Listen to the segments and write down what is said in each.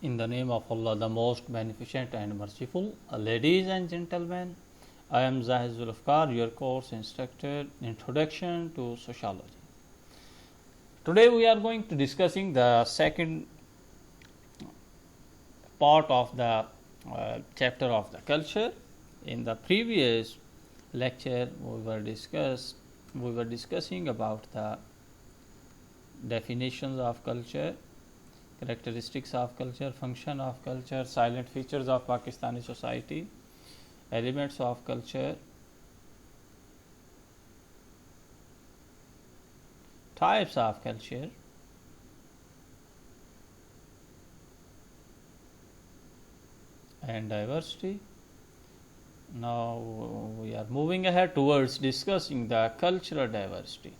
In the name of Allah, the most beneficent and merciful. Ladies and gentlemen, I am Zahid Zulfqar, your course instructor, Introduction to Sociology. Today we are going to discussing the second part of the chapter of the culture. In the previous lecture, we were discussing about the definitions of culture, characteristics of culture, function of culture, silent features of Pakistani society, elements of culture, types of culture, and diversity. Now we are moving ahead towards discussing the cultural diversity.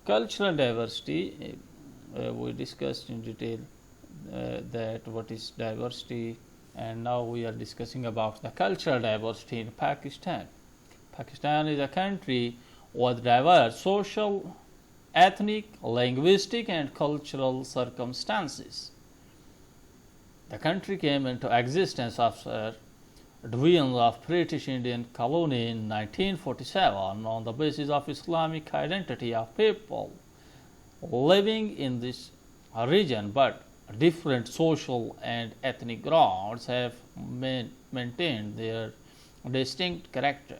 Cultural diversity, we discussed in detail that what is diversity, and now we are discussing about the cultural diversity in Pakistan. Pakistan is a country with diverse social, ethnic, linguistic and cultural circumstances. The country came into existence after division of British Indian colony in 1947 on the basis of Islamic identity of people living in this region, but different social and ethnic grounds have maintained their distinct character.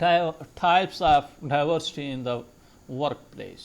Types of diversity in the workplace.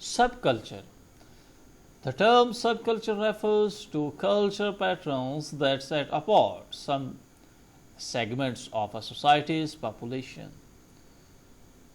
Subculture. The term subculture refers to culture patterns that set apart some segments of a society's population.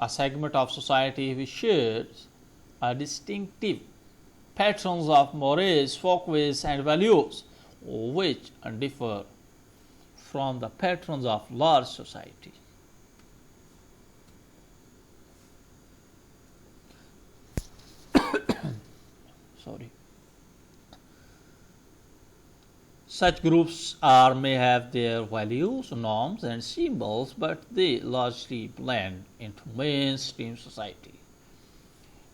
A segment of society which shares are distinctive patterns of mores, folkways and values which differ from the patterns of large society. Sorry. Such groups may have their values, norms and symbols, but they largely blend into mainstream society.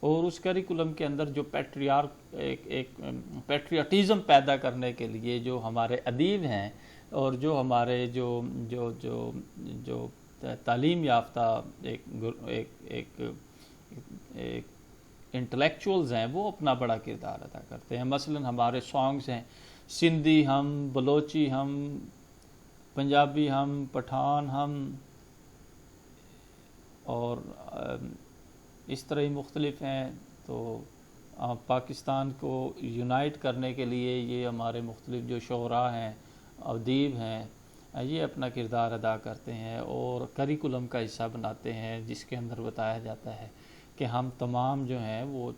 اور اس curriculum کے اندر جو ایک پیٹریاٹزم پیدا کرنے کے لیے جو ہمارے ادیب ہیں اور جو ہمارے جو تعلیم یافتہ ایک انٹلیکچوئلز ہیں وہ اپنا بڑا کردار ادا کرتے ہیں. مثلا ہمارے سانگز ہیں، سندھی ہم، بلوچی ہم، پنجابی ہم، پٹھان ہم، اور اس طرح ہی مختلف ہیں. تو پاکستان کو یونائٹ کرنے کے لیے یہ ہمارے مختلف جو شعراء ہیں، ادیب ہیں، یہ اپنا کردار ادا کرتے ہیں اور کریکولم کا حصہ بناتے ہیں، جس کے اندر بتایا جاتا ہے کہ ہم تمام جو ہیں وہ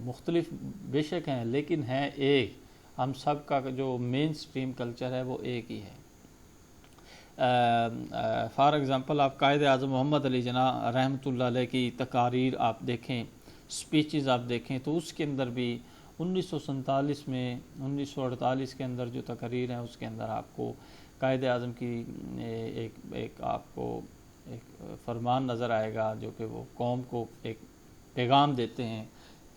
مختلف بے شک ہیں لیکن ہیں ایک، ہم سب کا جو مین سٹریم کلچر ہے وہ ایک ہی ہے. فار ایگزامپل آپ قائد اعظم محمد علی جناح رحمۃ اللہ علیہ کی تقاریر آپ دیکھیں، سپیچز آپ دیکھیں، تو اس کے اندر بھی 1947 میں 1948 کے اندر جو تقاریر ہیں اس کے اندر آپ کو قائد اعظم کی ایک آپ کو ایک فرمان نظر آئے گا جو کہ وہ قوم کو ایک پیغام دیتے ہیں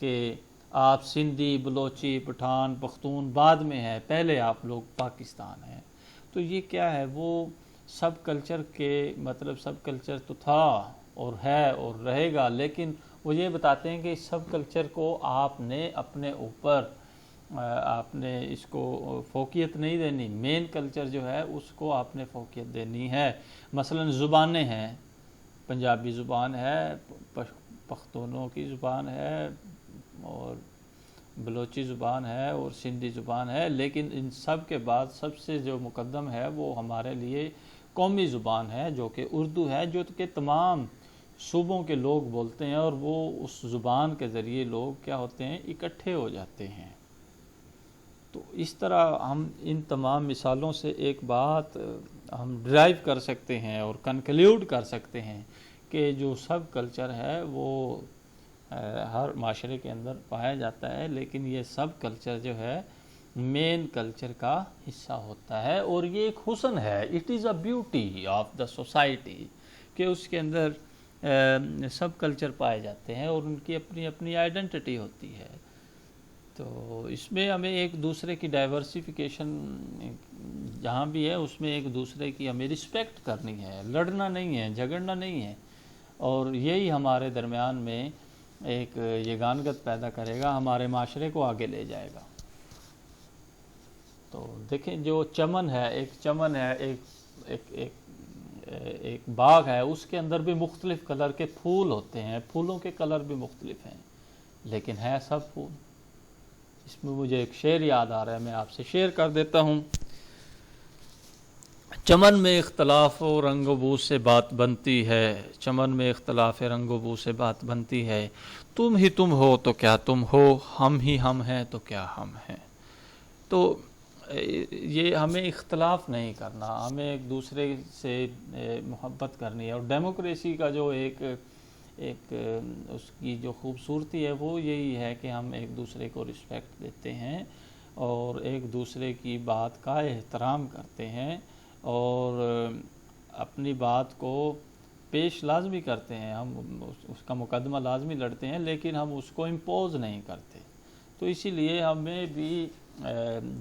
کہ آپ سندھی، بلوچی، پٹھان، پختون بعد میں ہے، پہلے آپ لوگ پاکستان ہیں. تو یہ کیا ہے، وہ سب کلچر کے مطلب سب کلچر تو تھا اور ہے اور رہے گا، لیکن وہ یہ بتاتے ہیں کہ اس سب کلچر کو آپ نے اپنے اوپر آپ نے اس کو فوقیت نہیں دینی، مین کلچر جو ہے اس کو آپ نے فوقیت دینی ہے. مثلا زبانیں ہیں، پنجابی زبان ہے، پختونوں کی زبان ہے اور بلوچی زبان ہے اور سندھی زبان ہے، لیکن ان سب کے بعد سب سے جو مقدم ہے وہ ہمارے لیے قومی زبان ہے جو کہ اردو ہے، جو کہ تمام صوبوں کے لوگ بولتے ہیں اور وہ اس زبان کے ذریعے لوگ کیا ہوتے ہیں، اکٹھے ہو جاتے ہیں. تو اس طرح ہم ان تمام مثالوں سے ایک بات ہم ڈرائیو کر سکتے ہیں اور کنکلیوڈ کر سکتے ہیں کہ جو سب کلچر ہے وہ ہر معاشرے کے اندر پایا جاتا ہے، لیکن یہ سب کلچر جو ہے مین کلچر کا حصہ ہوتا ہے اور یہ ایک حسن ہے. It is a beauty of the society کہ اس کے اندر سب کلچر پائے جاتے ہیں اور ان کی اپنی اپنی آئیڈینٹی ہوتی ہے. تو اس میں ہمیں ایک دوسرے کی ڈائیورسیفیکیشن جہاں بھی ہے اس میں ایک دوسرے کی ہمیں رسپیکٹ کرنی ہے، لڑنا نہیں ہے، جھگڑنا نہیں ہے، اور یہی ہمارے درمیان میں ایک یگانگت پیدا کرے گا، ہمارے معاشرے کو آگے لے جائے گا. تو دیکھیں جو چمن ہے، ایک باغ ہے، اس کے اندر بھی مختلف کلر کے پھول ہوتے ہیں، پھولوں کے کلر بھی مختلف ہیں لیکن ہے سب پھول. اس میں مجھے ایک شعر یاد آ رہا ہے، میں آپ سے شیئر کر دیتا ہوں. چمن میں اختلاف و رنگ و بو سے بات بنتی ہے، چمن میں اختلاف رنگ و بو سے بات بنتی ہے، تم ہی تم ہو تو کیا تم ہو، ہم ہی ہم ہیں تو کیا ہم ہیں. تو یہ ہمیں اختلاف نہیں کرنا، ہمیں ایک دوسرے سے محبت کرنی ہے. اور ڈیموکریسی کا جو ایک اس کی جو خوبصورتی ہے وہ یہی ہے کہ ہم ایک دوسرے کو رسپیکٹ دیتے ہیں اور ایک دوسرے کی بات کا احترام کرتے ہیں اور اپنی بات کو پیش لازمی کرتے ہیں. ہم اس کا مقدمہ لازمی لڑتے ہیں لیکن ہم اس کو امپوز نہیں کرتے. تو اسی لیے ہمیں بھی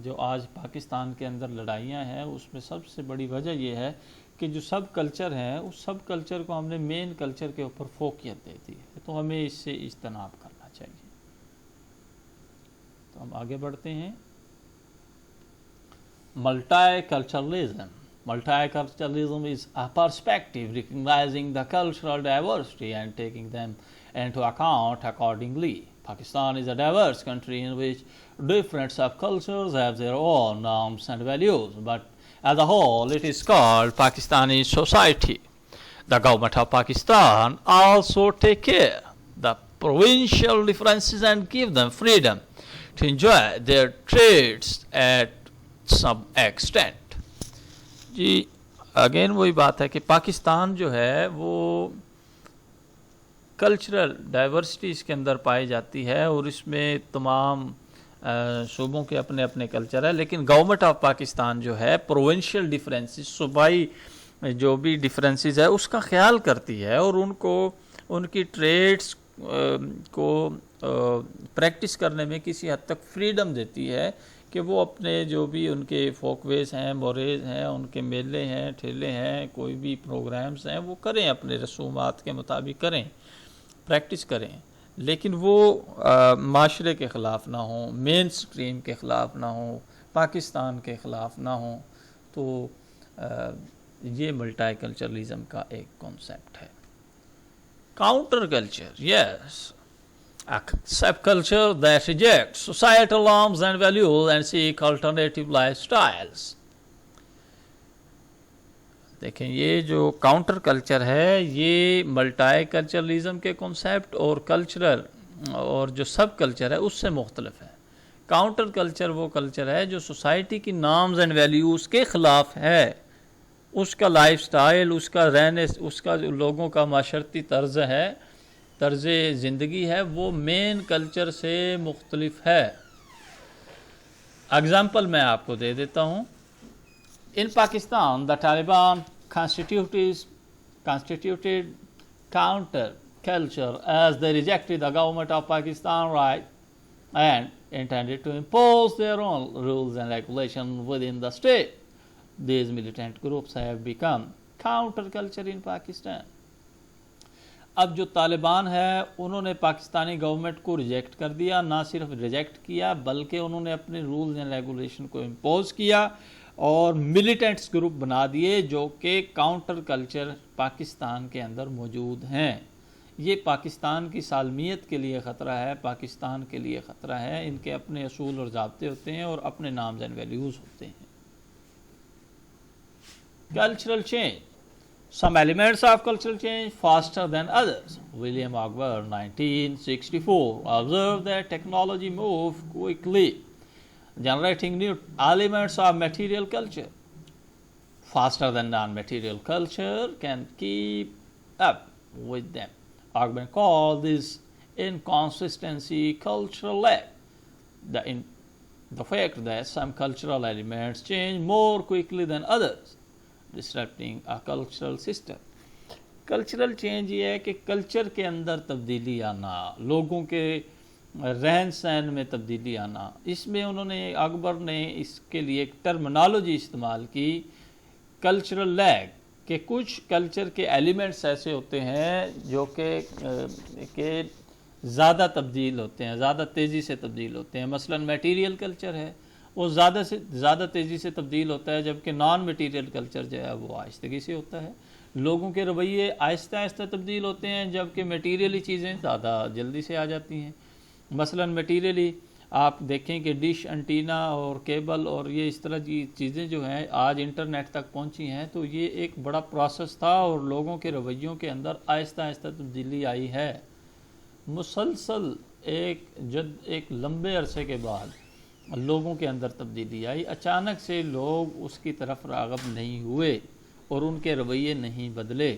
جو آج پاکستان کے اندر لڑائیاں ہیں اس میں سب سے بڑی وجہ یہ ہے کہ جو سب کلچر ہیں اس سب کلچر کو ہم نے مین کلچر کے اوپر فوقیت دے دی ہے. تو ہمیں اس سے اجتناب کرنا چاہیے. تو ہم آگے بڑھتے ہیں. Multiculturalism is a perspective recognizing the cultural diversity and taking them into account accordingly. Pakistan is a diverse country in which different subcultures have their own norms and values, but as a whole it is called Pakistani society. The government of Pakistan also take care the provincial differences and give them freedom to enjoy their traits at some extent. جی again وہی بات ہے کہ پاکستان جو ہے وہ cultural diversity اس کے اندر پائی جاتی ہے اور اس میں تمام صوبوں کے اپنے اپنے کلچر ہے، لیکن گورنمنٹ آف پاکستان جو ہے پروونشل ڈیفرنسز، صوبائی جو بھی ڈیفرنسز ہے اس کا خیال کرتی ہے اور ان کو ان کی ٹریڈس کو پریکٹس کرنے میں کسی حد تک فریڈم دیتی ہے کہ وہ اپنے جو بھی ان کے فوک ویز ہیں، موریز ہیں، ان کے میلے ہیں، ٹھیلے ہیں، کوئی بھی پروگرامز ہیں، وہ کریں، اپنے رسومات کے مطابق کریں، پریکٹس کریں، لیکن وہ معاشرے کے خلاف نہ ہوں، مین سٹریم کے خلاف نہ ہوں، پاکستان کے خلاف نہ ہوں. تو یہ ملٹائی کلچرلزم کا ایک کانسیپٹ ہے. Counter culture, yes, a subculture that rejects societal norms and values and seek alternative lifestyles. دیکھیں یہ جو کاؤنٹر کلچر ہے یہ ملٹائی کلچرلزم کے کنسیپٹ اور کلچرل اور جو سب کلچر ہے اس سے مختلف ہے. کاؤنٹر کلچر وہ کلچر ہے جو سوسائٹی کی نارمز اینڈ ویلیوز کے خلاف ہے، اس کا لائف سٹائل، اس کا رہنے، اس کا جو لوگوں کا معاشرتی طرز ہے، طرز زندگی ہے، وہ مین کلچر سے مختلف ہے. اگزامپل میں آپ کو دے دیتا ہوں. ان Pakistan the Taliban constituted counter culture as they rejected the government of Pakistan right and intended to impose their own rules and regulations within the state. These militant groups have become counter culture in Pakistan. اب جو طالبان ہے انہوں نے Pakistani government کو reject کر دیا، نہ صرف ریجیکٹ کیا بلکہ انہوں نے اپنے رولز اینڈ ریگولیشن کو امپوز کیا اور ملیٹنٹس گروپ بنا دیے جو کہ کاؤنٹر کلچر پاکستان کے اندر موجود ہیں. یہ پاکستان کی سالمیت کے لیے خطرہ ہے، پاکستان کے لیے خطرہ ہے. ان کے اپنے اصول اور ضابطے ہوتے ہیں اور اپنے نامز اینڈ ویلیوز ہوتے ہیں. Cultural change. Some elements of cultural change faster than others. William Ogburn, 1964, observed that technology moved quickly, generating new elements of material culture faster than non-material culture can keep up with them. Ogburn called this inconsistency cultural lag. The fact that some cultural elements change more quickly than others, disrupting a cultural system. Cultural change یہ ہے کہ culture کے اندر تبدیلی آنا، لوگوں کے رہن سہن میں تبدیلی آنا. اس میں انہوں نے اکبر نے اس کے لیے ایک ٹرمنالوجی استعمال کی، کلچرل لیگ، کہ کچھ کلچر کے ایلیمنٹس ایسے ہوتے ہیں جو کہ زیادہ تبدیل ہوتے ہیں، زیادہ تیزی سے تبدیل ہوتے ہیں. مثلا میٹیریل کلچر ہے، وہ زیادہ سے زیادہ تیزی سے تبدیل ہوتا ہے، جبکہ نان میٹیریل کلچر جو ہے وہ آہستگی سے ہوتا ہے. لوگوں کے رویے آہستہ آہستہ تبدیل ہوتے ہیں جبکہ میٹیریلی چیزیں زیادہ جلدی سے آ جاتی ہیں. مثلا میٹیریلی آپ دیکھیں کہ ڈش، انٹینا اور کیبل اور یہ اس طرح کی چیزیں جو ہیں آج انٹرنیٹ تک پہنچی ہیں، تو یہ ایک بڑا پروسیس تھا اور لوگوں کے رویوں کے اندر آہستہ آہستہ تبدیلی آئی ہے. مسلسل ایک لمبے عرصے کے بعد لوگوں کے اندر تبدیلی آئی. اچانک سے لوگ اس کی طرف راغب نہیں ہوئے اور ان کے رویے نہیں بدلے.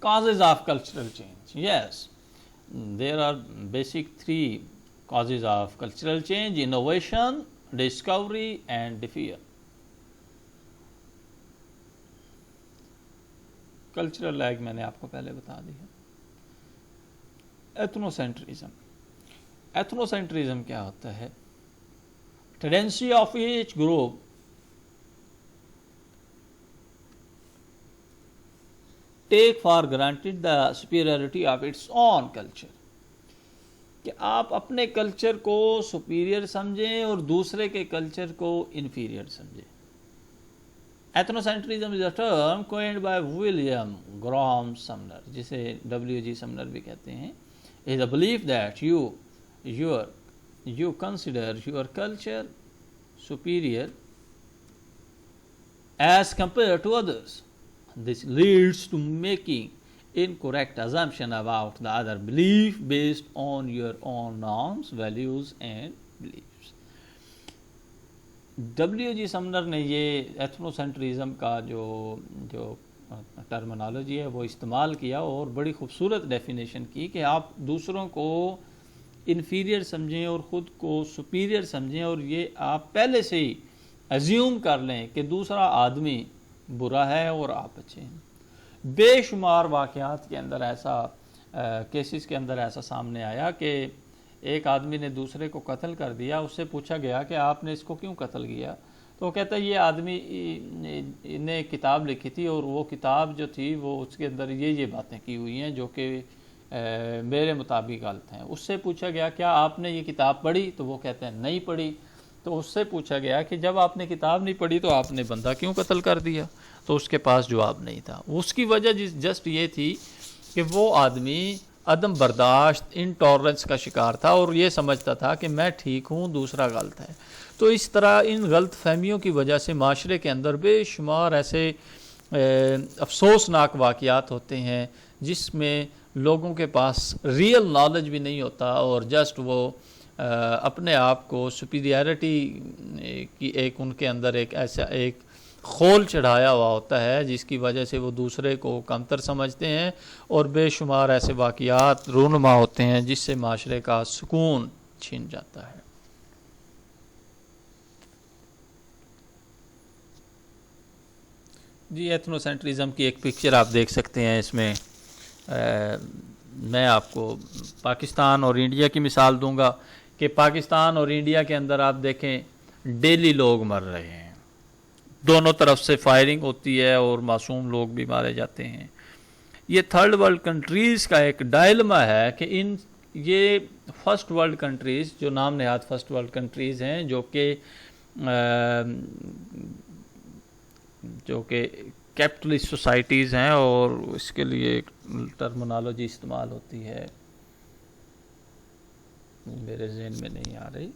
Causes of cultural change. Yes, there are basic 3 causes of cultural change: innovation, discovery and fear. Cultural league میں نے آپ کو پہلے بتا دیا. ایتھنوسینٹرزم. ایتھنوسینٹرزم کیا ہوتا ہے؟ Tendency of each group take for granted the superiority of its own culture, کہ آپ اپنے کلچر کو سپیریئر سمجھیں اور دوسرے کے کلچر کو انفیریئر سمجھیں. Ethnocentrism is a term coined by William Graham Sumner, جسے W.G. سمنر بھی کہتے ہیں. is a belief that you consider your culture superior as compared to others. This leads to making incorrect assumption about the other belief based on your own norms, values and beliefs. W.G. Summoner نے یہ ایتھنوسینٹرزم کا جو terminology ہے وہ استعمال کیا اور بڑی خوبصورت ڈیفینیشن کی کہ آپ دوسروں کو انفیریئر سمجھیں اور خود کو سپیریئر سمجھیں، اور یہ آپ پہلے سے ہی ایزیوم کر لیں کہ دوسرا آدمی برا ہے اور آپ اچھے ہیں. بے شمار واقعات کے اندر ایسا کیسز کے اندر ایسا سامنے آیا کہ ایک آدمی نے دوسرے کو قتل کر دیا. اس سے پوچھا گیا کہ آپ نے اس کو کیوں قتل کیا؟ تو وہ کہتا ہے یہ آدمی نے کتاب لکھی تھی اور وہ کتاب جو تھی وہ اس کے اندر یہ باتیں کی ہوئی ہیں جو کہ میرے مطابق غلط ہیں. اس سے پوچھا گیا کیا آپ نے یہ کتاب پڑھی؟ تو وہ کہتے ہیں نہیں پڑھی. تو اس سے پوچھا گیا کہ جب آپ نے کتاب نہیں پڑھی تو آپ نے بندہ کیوں قتل کر دیا؟ تو اس کے پاس جواب نہیں تھا. اس کی وجہ جسٹ یہ تھی کہ وہ آدمی عدم برداشت انٹالرنس کا شکار تھا اور یہ سمجھتا تھا کہ میں ٹھیک ہوں دوسرا غلط ہے. تو اس طرح ان غلط فہمیوں کی وجہ سے معاشرے کے اندر بے شمار ایسے افسوسناک واقعات ہوتے ہیں جس میں لوگوں کے پاس ریئل نالج بھی نہیں ہوتا اور جسٹ وہ اپنے آپ کو سپیریئرٹی کی ایک ان کے اندر ایک ایسا ایک خول چڑھایا ہوا ہوتا ہے جس کی وجہ سے وہ دوسرے کو کمتر سمجھتے ہیں اور بے شمار ایسے واقعات رونما ہوتے ہیں جس سے معاشرے کا سکون چھن جاتا ہے. جی ایتھنو سینٹرزم کی ایک پکچر آپ دیکھ سکتے ہیں. اس میں میں آپ کو پاکستان اور انڈیا کی مثال دوں گا کہ پاکستان اور انڈیا کے اندر آپ دیکھیں ڈیلی لوگ مر رہے ہیں, دونوں طرف سے فائرنگ ہوتی ہے اور معصوم لوگ بھی مارے جاتے ہیں. یہ تھرڈ ورلڈ کنٹریز کا ایک ڈائلما ہے کہ یہ فرسٹ ورلڈ کنٹریز جو نام نہاد فرسٹ ورلڈ کنٹریز ہیں جو کہ کیپٹلسٹ سوسائٹیز ہیں اور اس کے لیے ایک ٹرمنالوجی استعمال ہوتی ہے میرے ذہن میں نہیں آ رہی,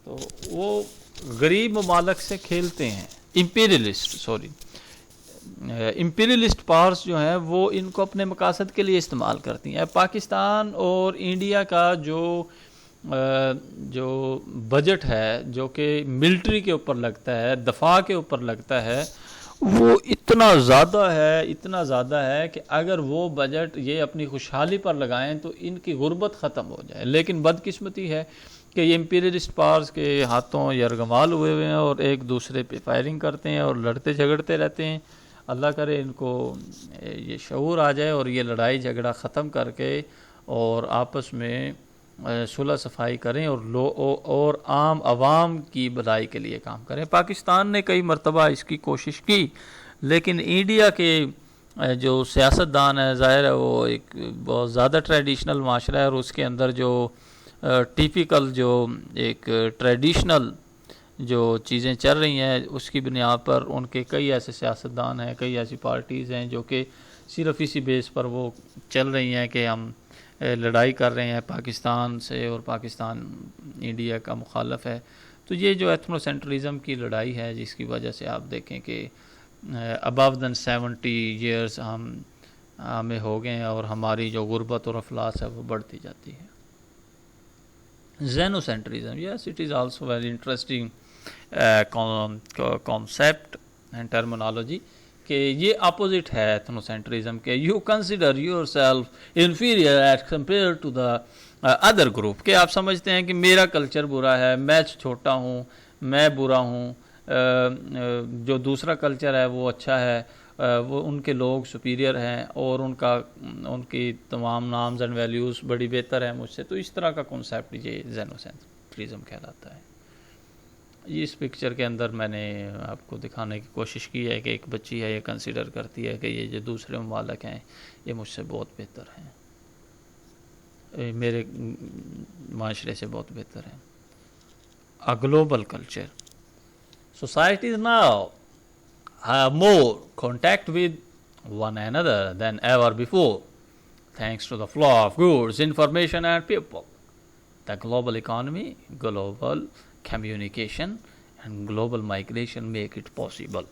تو وہ غریب ممالک سے کھیلتے ہیں. امپیریلسٹ پاورز جو ہیں وہ ان کو اپنے مقاصد کے لیے استعمال کرتی ہیں. پاکستان اور انڈیا کا جو بجٹ ہے جو کہ ملٹری کے اوپر لگتا ہے, دفاع کے اوپر لگتا ہے, وہ اتنا زیادہ ہے کہ اگر وہ بجٹ یہ اپنی خوشحالی پر لگائیں تو ان کی غربت ختم ہو جائے. لیکن بدقسمتی ہے کہ یہ امپیریلسٹ پاورز کے ہاتھوں یرغمال ہوئے ہیں اور ایک دوسرے پہ فائرنگ کرتے ہیں اور لڑتے جھگڑتے رہتے ہیں. اللہ کرے ان کو یہ شعور آ جائے اور یہ لڑائی جھگڑا ختم کر کے اور آپس میں صلح صفائی کریں اور عام عوام کی بھلائی کے لیے کام کریں. پاکستان نے کئی مرتبہ اس کی کوشش کی لیکن انڈیا کے جو سیاستدان ہے ظاہر ہے وہ ایک بہت زیادہ ٹریڈیشنل معاشرہ ہے اور اس کے اندر جو ٹیپیکل جو ایک ٹریڈیشنل جو چیزیں چل رہی ہیں اس کی بنیاد پر ان کے کئی ایسے سیاستدان ہیں, کئی ایسی پارٹیز ہیں جو کہ صرف اسی بیس پر وہ چل رہی ہیں کہ ہم لڑائی کر رہے ہیں پاکستان سے اور پاکستان انڈیا کا مخالف ہے. تو یہ جو ایتھنو سینٹرزم کی لڑائی ہے جس کی وجہ سے آپ دیکھیں کہ ابو دین 70 ایئرز ہمیں ہو گئے ہیں اور ہماری جو غربت اور افلاس ہے وہ بڑھتی جاتی ہے. Xenocentrism, yes, it is also very interesting concept and terminology کہ یہ اپوزٹ ہے ایتھنوسینٹرزم کے. You consider yourself inferior as compare to the other group, کہ آپ سمجھتے ہیں کہ میرا کلچر برا ہے, میں چھوٹا ہوں, میں برا ہوں, جو دوسرا کلچر ہے وہ اچھا ہے, وہ ان کے لوگ سپیریئر ہیں اور ان کی تمام نامز اینڈ ویلیوز بڑی بہتر ہیں مجھ سے. تو اس طرح کا کنسیپٹ یہ زینوسینٹرزم کہلاتا ہے. اس پکچر کے اندر میں نے آپ کو دکھانے کی کوشش کی ہے کہ ایک بچی ہے, یہ کنسیڈر کرتی ہے کہ یہ جو دوسرے ممالک ہیں یہ مجھ سے بہت بہتر ہیں, میرے معاشرے سے بہت بہتر ہیں. A global culture. Societies now have more contact with one another than ever before, thanks to the flow of goods, information and people. The global economy, global communication and global migration make it possible.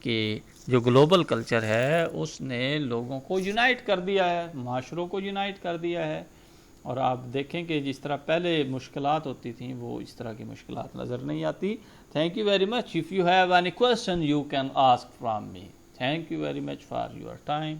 کہ جو global culture ہے اس نے لوگوں کو unite کر دیا ہے, معاشروں کو یونائٹ کر دیا ہے. اور آپ دیکھیں کہ جس طرح پہلے مشکلات ہوتی تھیں وہ اس طرح کی مشکلات نظر نہیں آتی. Thank you very much. If you have any question you can ask from me. Thank you very much for your time.